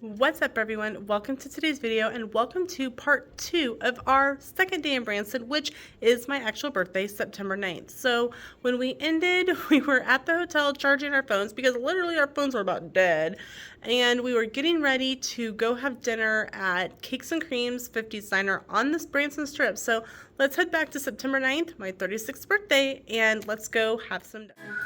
What's up, everyone? Welcome to today's video and welcome to part 2 of our second day in Branson, which is my actual birthday, September 9th. So when we ended, we were at the hotel charging our phones because literally our phones were about dead, and we were getting ready to go have dinner at Cakes and Creams 50s Diner on this Branson Strip. So let's head back to September 9th, my 36th birthday, and let's go have some dinner.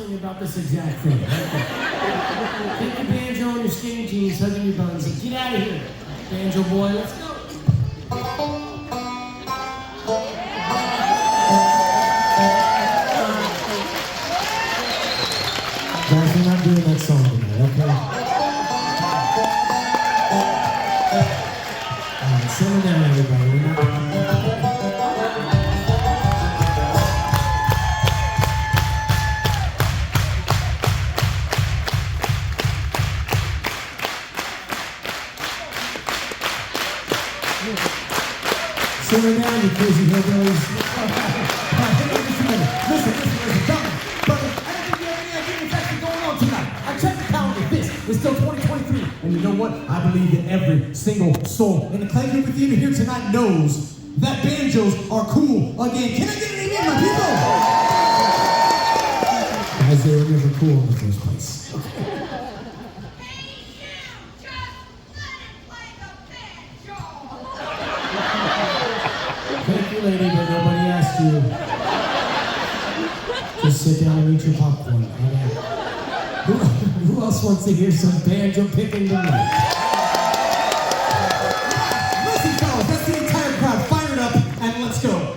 About this exact thing. Take your banjo and your skinny jeans, hugging your buns, and get out of here, banjo boy. Let's go. Guys, we're not doing that song tonight, okay? All right, simmer down, everybody. We're not. Simmer down, you crazy hillbillies. Listen, Don, brother, I don't think you have any idea what's actually going on tonight. I checked the calendar, this is still 2023, and you know what? I believe that every single soul in the Clay Group Theater here tonight knows that banjos are cool again. Can I get an amen, my people? Guys, they were never cool in the first place. Thank you, lady, but nobody asked you. Just sit down and eat your popcorn. Who else wants to hear some banjo picking tonight? Listen, fellas, that's the entire crowd. Fire it up and let's go.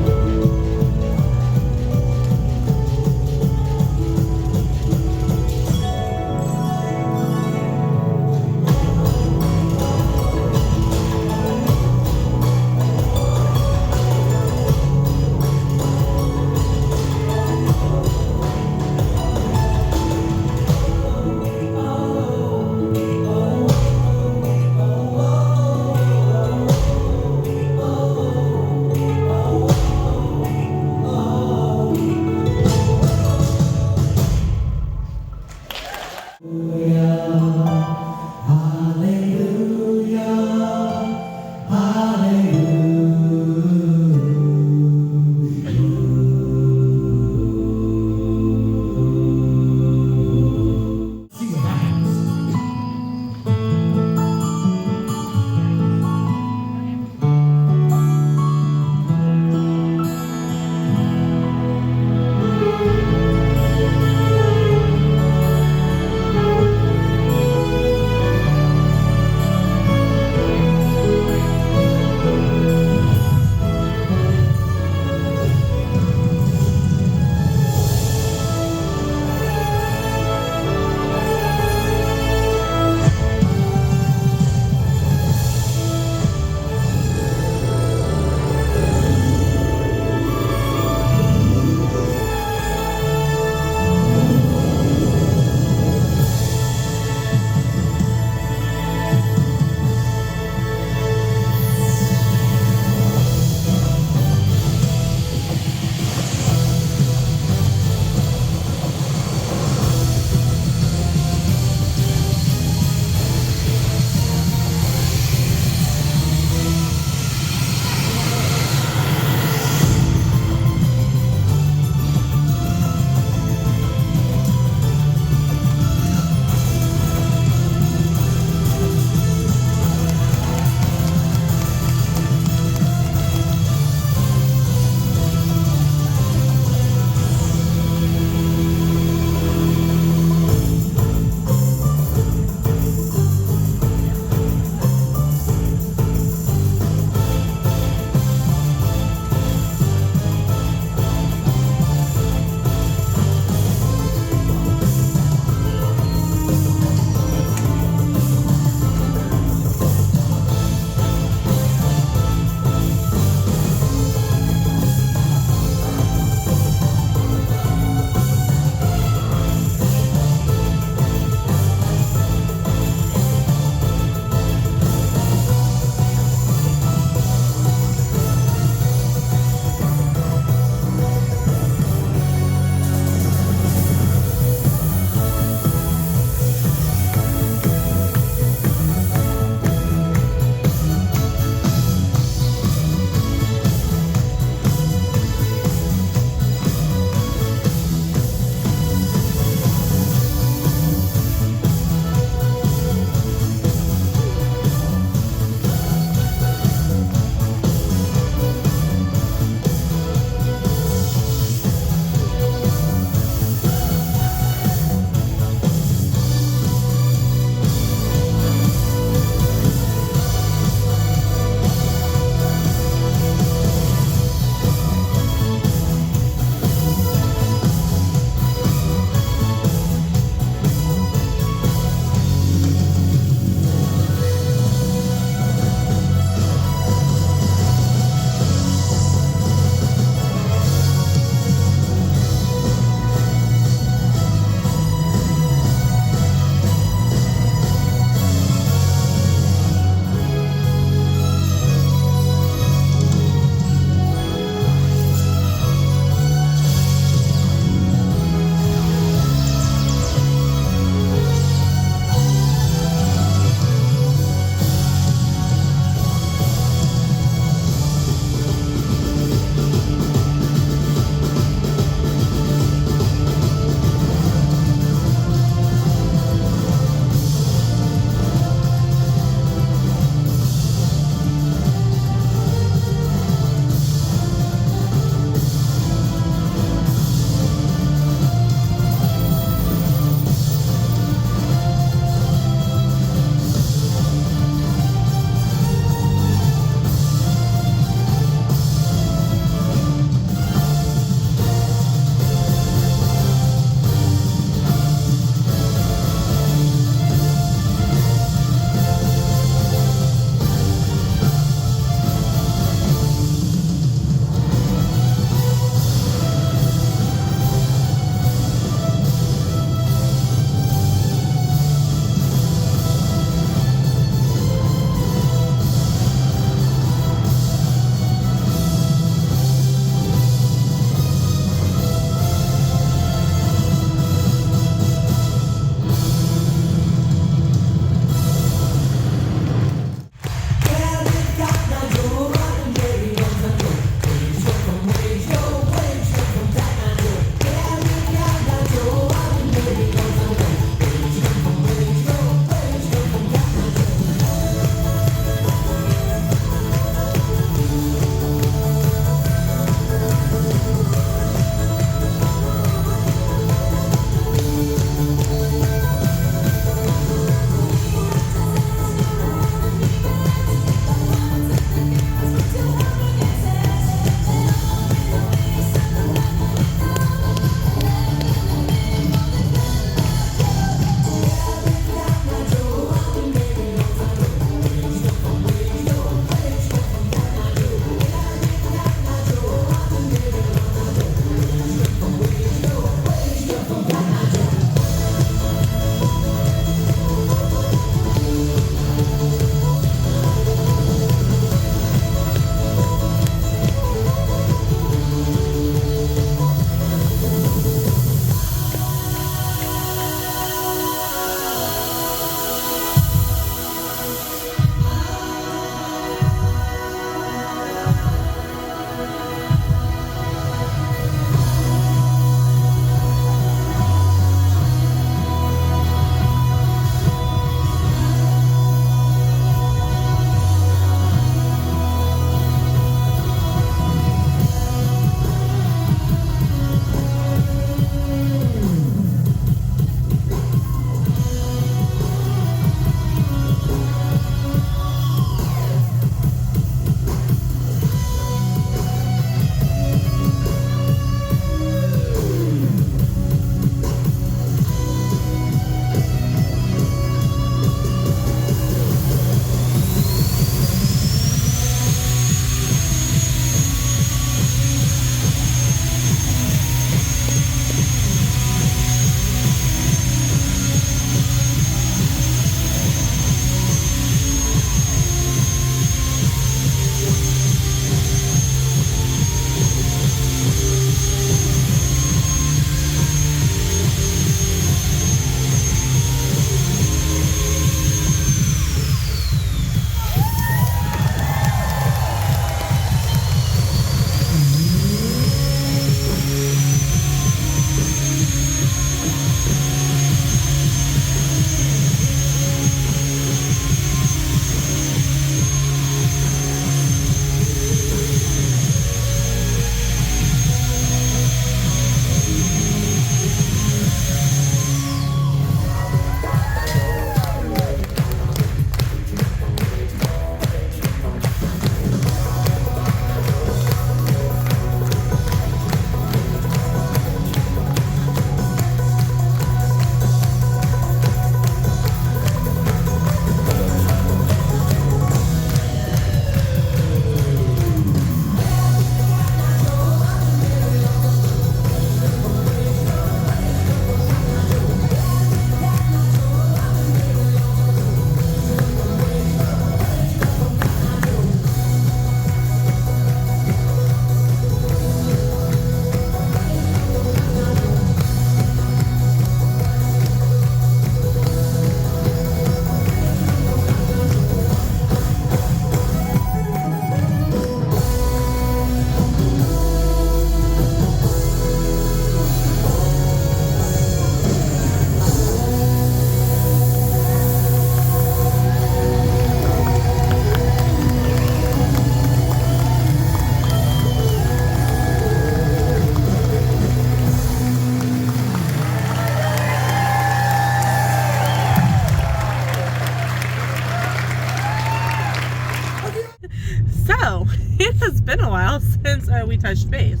So, it has been a while since we touched base.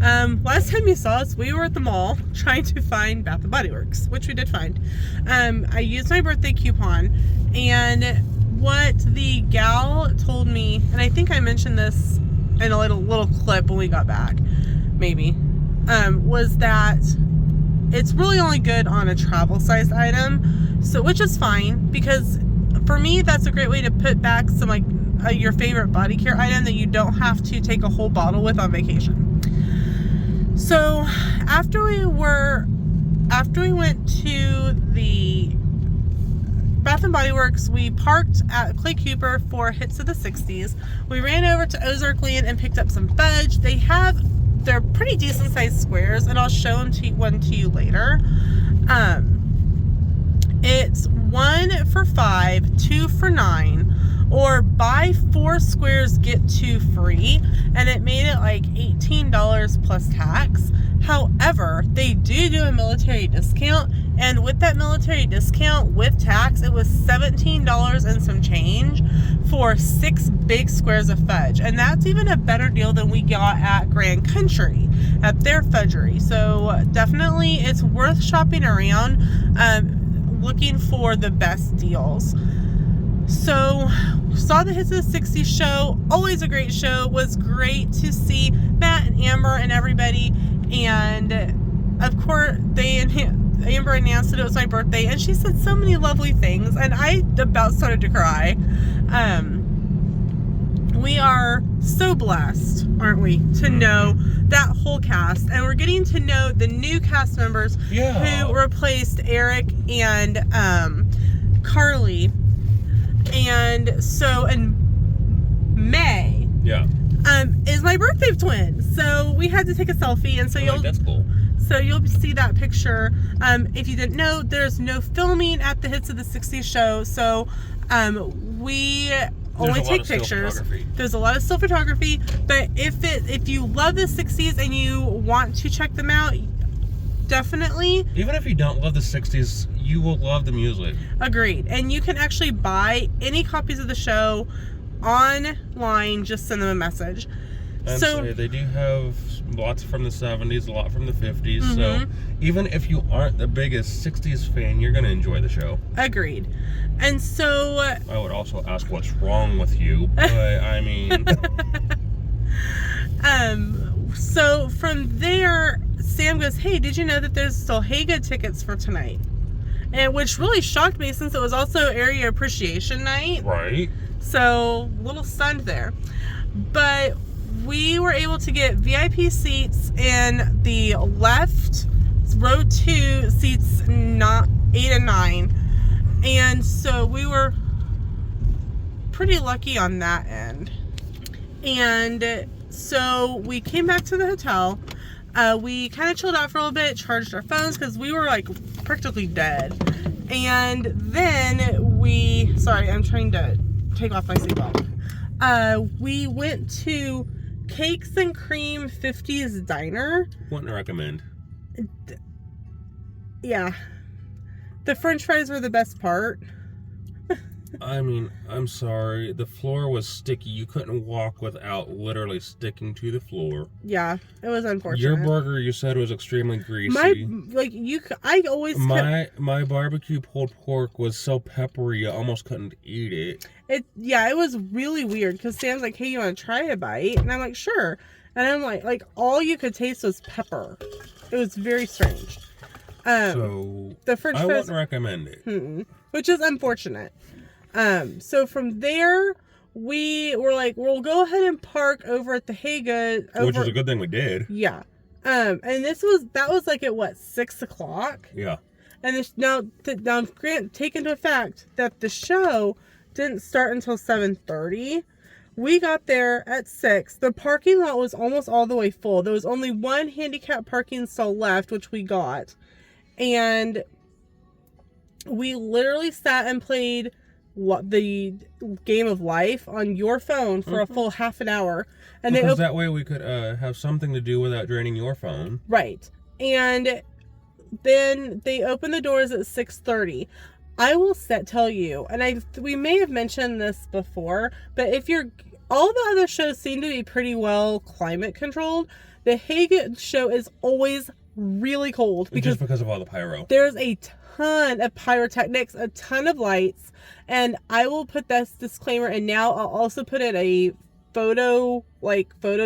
Last time you saw us, we were at the mall trying to find Bath & Body Works, which we did find. I used my birthday coupon, and what the gal told me, and I think I mentioned this in a little clip when we got back, maybe, was that it's really only good on a travel size item, so which is fine, because for me that's a great way to put back some like your favorite body care item that you don't have to take a whole bottle with on vacation. So after we went to the Bath & Body Works, we parked at Clay Cooper for Hits of the 60s. We ran over to Ozark Land and picked up some fudge. They're pretty decent sized squares, and I'll show one to you later. It's 1 for $5, 2 for $9, or buy 4 squares get 2 free, and it made it like $18 plus tax. However, they do a military discount, and with that military discount with tax, it was $17 and some change for 6 big squares of fudge, and that's even a better deal than we got at Grand Country at their fudgery. So definitely it's worth shopping around, looking for the best deals. So saw the Hits of the 60s show, always a great show. Was great to see Matt and Amber and everybody, and of course Amber announced that it was my birthday, and she said so many lovely things, and I about started to cry. We are so blessed, aren't we, to know that whole cast, and we're getting to know the new cast members who replaced Eric and Carly. And so in May is my birthday twin, so we had to take a selfie, and so that's cool. So you'll see that picture. If you didn't know, there's no filming at the Hits of the 60s show, so we only take pictures. There's a lot of still photography, but if you love the 60s and you want to check them out, definitely. Even if you don't love the 60s, you will love the music. Agreed. And you can actually buy any copies of the show online, just send them a message. And so they do have lots from the 70s, a lot from the 50s. So even if you aren't the biggest 60s fan, you're going to enjoy the show. Agreed. And so I would also ask what's wrong with you, but I mean so from there, Sam goes, "Hey, did you know that there's still Haygoods tickets for tonight?" And which really shocked me, since it was also Area Appreciation Night. Right. So a little stunned there. But we were able to get VIP seats in the left row 2, seats 8 and 9. And so we were pretty lucky on that end. And so we came back to the hotel. We kind of chilled out for a little bit, charged our phones, because we were like practically dead. And then sorry, I'm trying to take off my seatbelt. We went to Cakes and Cream 50s Diner. Wouldn't recommend. Yeah. The french fries were the best part. I mean, I'm sorry. The floor was sticky. You couldn't walk without literally sticking to the floor. Yeah, it was unfortunate. Your burger, you said, was extremely greasy. My barbecue pulled pork was so peppery, you almost couldn't eat it. It was really weird, because Sam's like, "Hey, you want to try a bite?" And I'm like, "Sure." And I'm like all you could taste was pepper. It was very strange. So the french I fries, wouldn't recommend it. which is unfortunate. So from there, we were like, we'll go ahead and park over at the Haygoods. Which is a good thing we did. Yeah. And that was like at what, 6 o'clock? Yeah. And this, now take into effect that the show didn't start until 7:30. We got there at 6. The parking lot was almost all the way full. There was only one handicap parking stall left, which we got. And we literally sat and played the Game of Life on your phone for a full half an hour. And because that way we could have something to do without draining your phone. Right. And then they opened the doors at 6:30. I will tell you, and we may have mentioned this before, but if you're all the other shows seem to be pretty well climate controlled. The Haygoods show is always really cold just because of all the pyro. There's a ton of pyrotechnics, a ton of lights, and I will put this disclaimer, and now I'll also put in a photo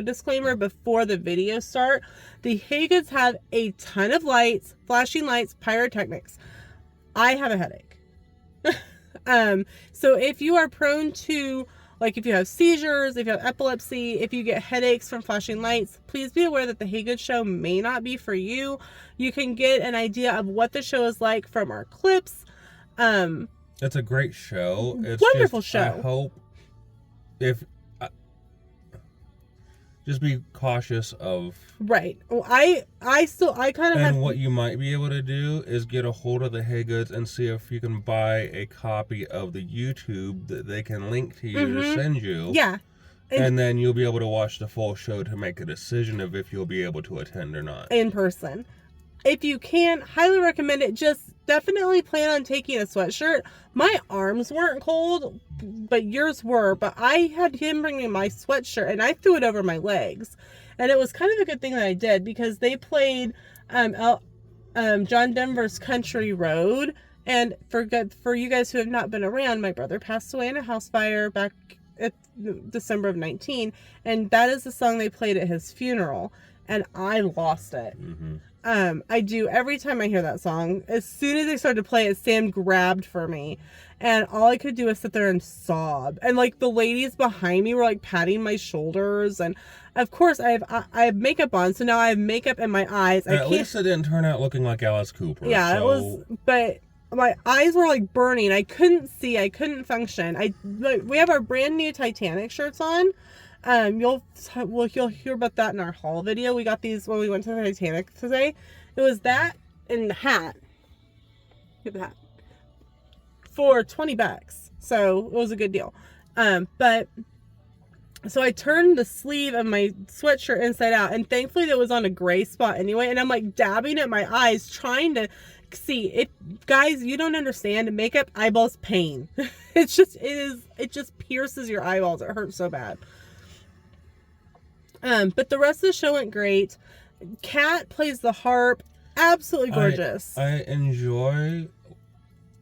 disclaimer before the video start. The Haygoods have a ton of lights, flashing lights, pyrotechnics. I have a headache. So if you are prone to, like, if you have seizures, if you have epilepsy, if you get headaches from flashing lights, please be aware that the Haygoods show may not be for you. You can get an idea of what the show is like from our clips. It's a great show. It's wonderful just, show. I hope if just be cautious of right. Well, I kind of have. And what you might be able to do is get a hold of the Haygoods and see if you can buy a copy of the YouTube that they can link to you to send you. Yeah. And then you'll be able to watch the full show to make a decision of if you'll be able to attend or not. In person. If you can, highly recommend it. Just definitely plan on taking a sweatshirt. My arms weren't cold, but yours were. But I had him bring me my sweatshirt, and I threw it over my legs. And it was kind of a good thing that I did, because they played John Denver's Country Road. And for you guys who have not been around, my brother passed away in a house fire back at December of 19. And that is the song they played at his funeral. And I lost it. I do every time I hear that song. As soon as they started to play it, Sam grabbed for me, and all I could do was sit there and sob. And like the ladies behind me were like patting my shoulders, and of course I have makeup on, so now I have makeup in my eyes. At least it didn't turn out looking like Alice Cooper. Yeah, so... it was, but my eyes were like burning. I couldn't see. I couldn't function. We have our brand new Titanic shirts on. You'll hear about that in our haul video. We got these when we went to the Titanic today. It was that and the hat. Get the hat for $20, so it was a good deal. But so I turned the sleeve of my sweatshirt inside out, and thankfully it was on a gray spot anyway. And I'm like dabbing at my eyes, trying to see it. Guys, you don't understand. Makeup eyeballs pain. It just pierces your eyeballs. It hurts so bad. But the rest of the show went great. Kat plays the harp. Absolutely gorgeous. I enjoy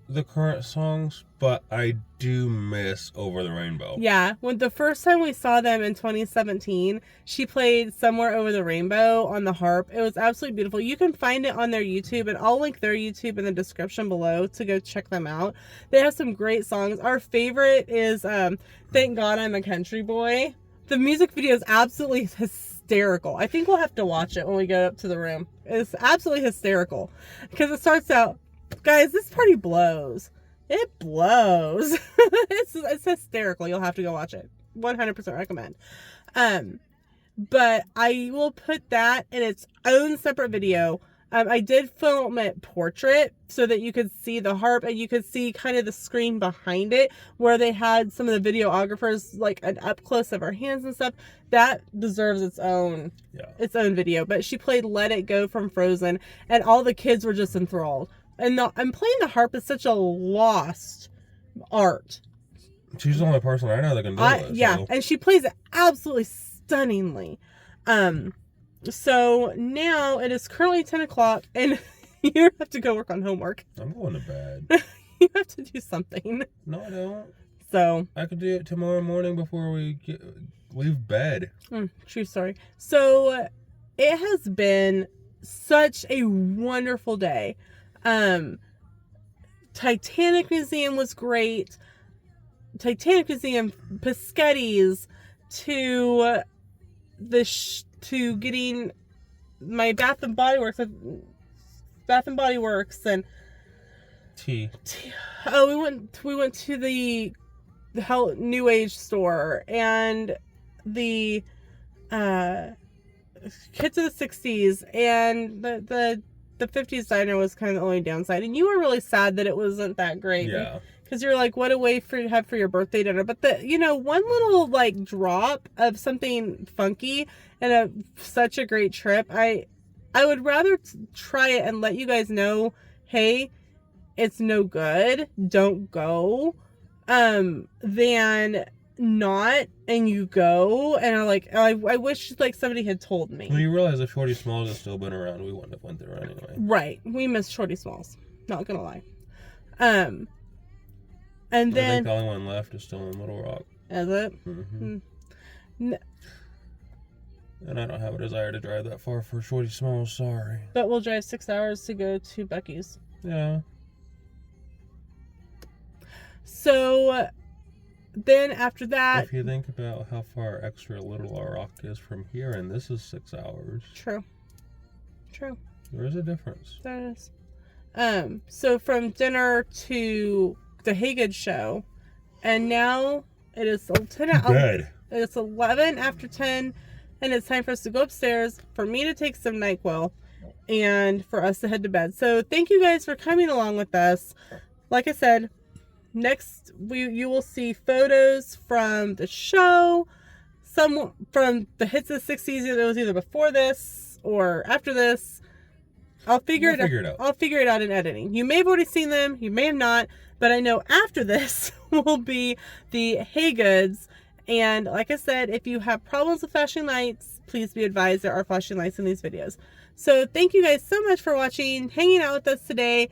the current songs, but I do miss Over the Rainbow. Yeah. When the first time we saw them in 2017, she played Somewhere Over the Rainbow on the harp. It was absolutely beautiful. You can find it on their YouTube, and I'll link their YouTube in the description below to go check them out. They have some great songs. Our favorite is Thank God I'm a Country Boy. The music video is absolutely hysterical. I think we'll have to watch it when we go up to the room. It's absolutely hysterical, because it starts out, guys, this party blows. It blows. It's hysterical. You'll have to go watch it. 100% recommend. But I will put that in its own separate video. I did film it portrait so that you could see the harp, and you could see kind of the screen behind it where they had some of the videographers, like an up close of her hands and stuff. That deserves its own video. But she played Let It Go from Frozen, and all the kids were just enthralled. And playing the harp is such a lost art. She's the only person I know that can do it. Yeah, so. And she plays it absolutely stunningly. So now it is currently 10 o'clock, and you have to go work on homework. I'm going to bed. You have to do something. No, I don't. So I could do it tomorrow morning before we leave bed. True story. So it has been such a wonderful day. Titanic Museum was great. Titanic Museum, Piscetti's, to to getting my Bath and Body Works, and Tea. Oh, we went to the New Age store, and the kids of the 60s, and the 50s diner was kind of the only downside. And you were really sad that it wasn't that great. Yeah. Because you're like, what a way to have for your birthday dinner. But one little like drop of something funky and such a great trip. I would rather try it and let you guys know, hey, it's no good, don't go, than not, and you go, and I wish like somebody had told me. Well, you realize if Shorty Smalls had still been around, we wouldn't have went there anyway. Right. We missed Shorty Smalls. Not gonna lie. And I then think the only one left is still in Little Rock. is it? And I don't have a desire to drive that far for Shorty Smalls, sorry. But we'll drive 6 hours to go to Buc-ee's. Yeah. So then after that... If you think about how far extra Little Rock is from here, and this is 6 hours. True. There is a difference. There is. So from dinner to the Haygoods show, and now it is 10 Bed. It's 11 after 10, and it's time for us to go upstairs, for me to take some NyQuil, and for us to head to bed. So thank you guys for coming along with us. Like I said, next you will see photos from the show, some from the hits of the 60s. It was either before this or after this. I'll figure it out. I'll figure it out in editing. You may have already seen them, you may have not, but I know after this will be the Haygoods. And like I said, if you have problems with flashing lights, please be advised there are flashing lights in these videos. So thank you guys so much for watching, hanging out with us today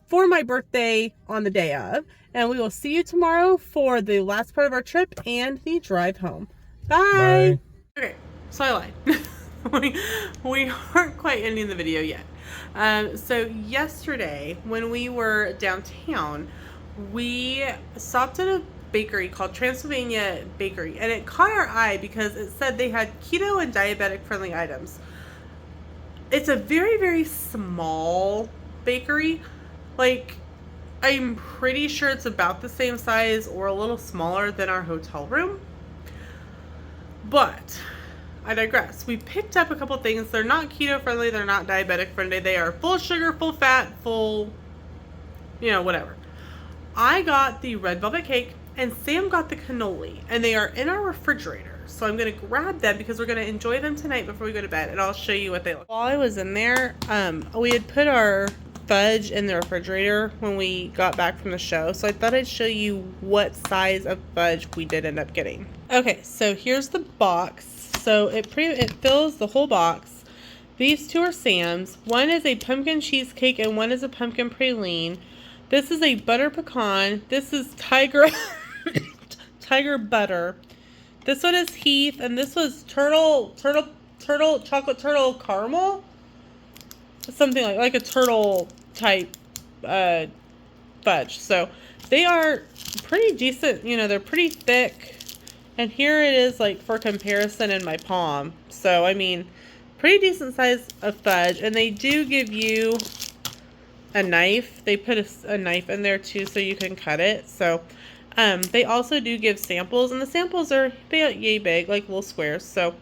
for my birthday on the day of. And we will see you tomorrow for the last part of our trip and the drive home. Bye. Okay, so I lied. we aren't quite ending the video yet. So yesterday when we were downtown, we stopped at a bakery called Transylvania Bakery, and it caught our eye because it said they had keto and diabetic friendly items. It's a very, very small bakery. Like, I'm pretty sure it's about the same size or a little smaller than our hotel room. But I digress. We picked up a couple things. They're not keto friendly, they're not diabetic friendly. They are full sugar, full fat, full, whatever. I got the red velvet cake and Sam got the cannoli, and they are in our refrigerator. So I'm going to grab them because we're going to enjoy them tonight before we go to bed, and I'll show you what they look like. While I was in there, we had put our fudge in the refrigerator when we got back from the show, so I thought I'd show you what size of fudge we did end up getting. Okay, so here's the box. So it fills the whole box. These two are Sam's. One is a pumpkin cheesecake and one is a pumpkin praline. This is a butter pecan. This is tiger butter. This one is Heath, and this was chocolate turtle caramel. Something like a turtle type fudge. So they are pretty decent. They're pretty thick. And here it is, like, for comparison in my palm. So, I mean, pretty decent size of fudge. And they do give you a knife. They put a knife in there, too, so you can cut it. So, they also do give samples. And the samples are yay big, like little squares. So,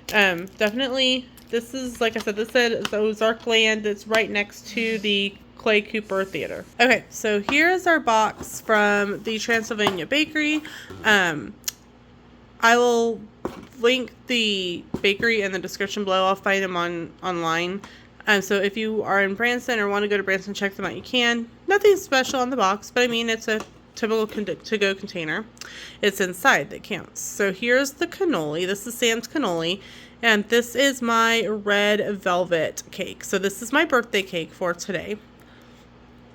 definitely, this is, like I said, this is Ozark Land. It's right next to the Clay Cooper Theater. Okay, so here is our box from the Transylvania Bakery. I will link the bakery in the description below. I'll find them online. So if you are in Branson or want to go to Branson, check them out, you can. Nothing special on the box, but I mean, it's a typical to-go container. It's inside that counts. So here's the cannoli. This is Sam's cannoli. And this is my red velvet cake. So this is my birthday cake for today.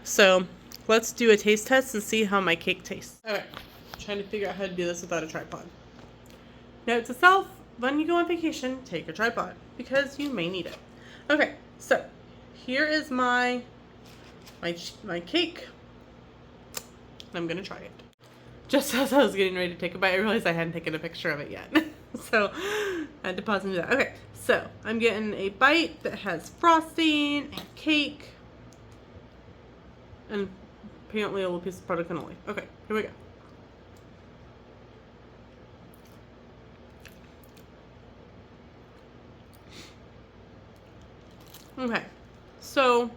So let's do a taste test and see how my cake tastes. Okay, trying to figure out how to do this without a tripod. Note to self, when you go on vacation, take a tripod because you may need it. Okay, so here is my cake. I'm gonna try it. Just as I was getting ready to take a bite, I realized I hadn't taken a picture of it yet. So I had to pause and do that. Okay, so I'm getting a bite that has frosting and cake and apparently a little piece of part of cannoli. Okay, here we go. Okay, so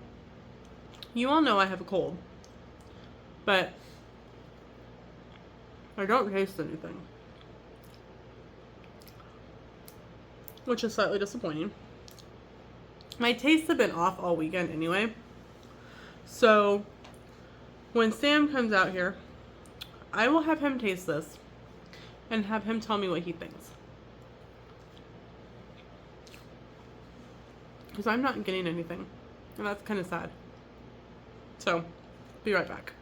you all know I have a cold, but I don't taste anything, which is slightly disappointing. My tastes have been off all weekend anyway, so when Sam comes out here, I will have him taste this, and have him tell me what he thinks. Because I'm not getting anything. And that's kind of sad. So, be right back.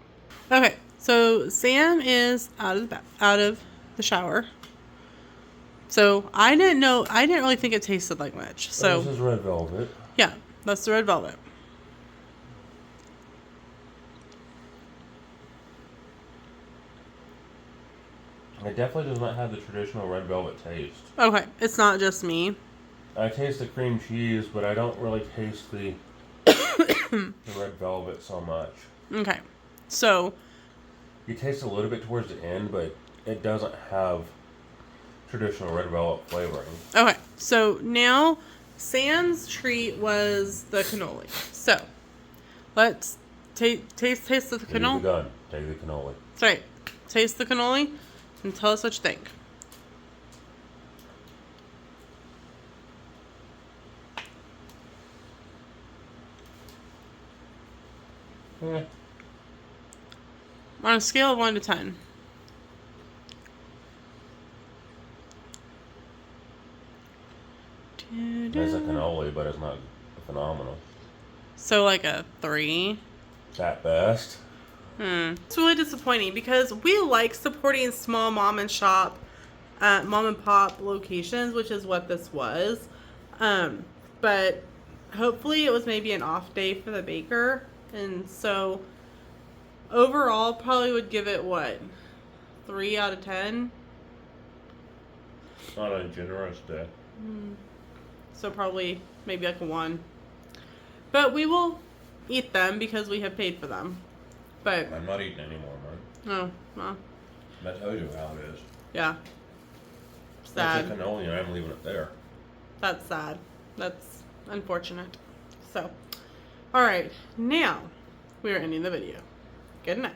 Okay, so Sam is out of the shower. So I didn't really think it tasted like much. So this is red velvet. Yeah, that's the red velvet. It definitely does not have the traditional red velvet taste. Okay, it's not just me. I taste the cream cheese, but I don't really taste the red velvet so much. Okay, so You taste a little bit towards the end, but it doesn't have traditional red velvet flavoring. okay, so now Sam's treat was the cannoli. So let's taste the Use the cannoli. gun. Take the cannoli. That's right. Taste the cannoli and tell us what you think. Eh. On a scale of 1 to 10. It's a cannoli, but it's not phenomenal. So like a 3. At best. It's really disappointing because we like supporting small mom and pop locations, which is what this was. But hopefully it was maybe an off day for the baker. And so overall, probably would give it what? 3 out of 10? Not a generous day. So probably maybe like a 1. But we will eat them because we have paid for them. But I'm not eating anymore, man. oh, well, I told you how it is. yeah. It's Sad. a cannoli, and I'm leaving it there. That's sad. That's unfortunate. So, all right. Now we are ending the video. Good night.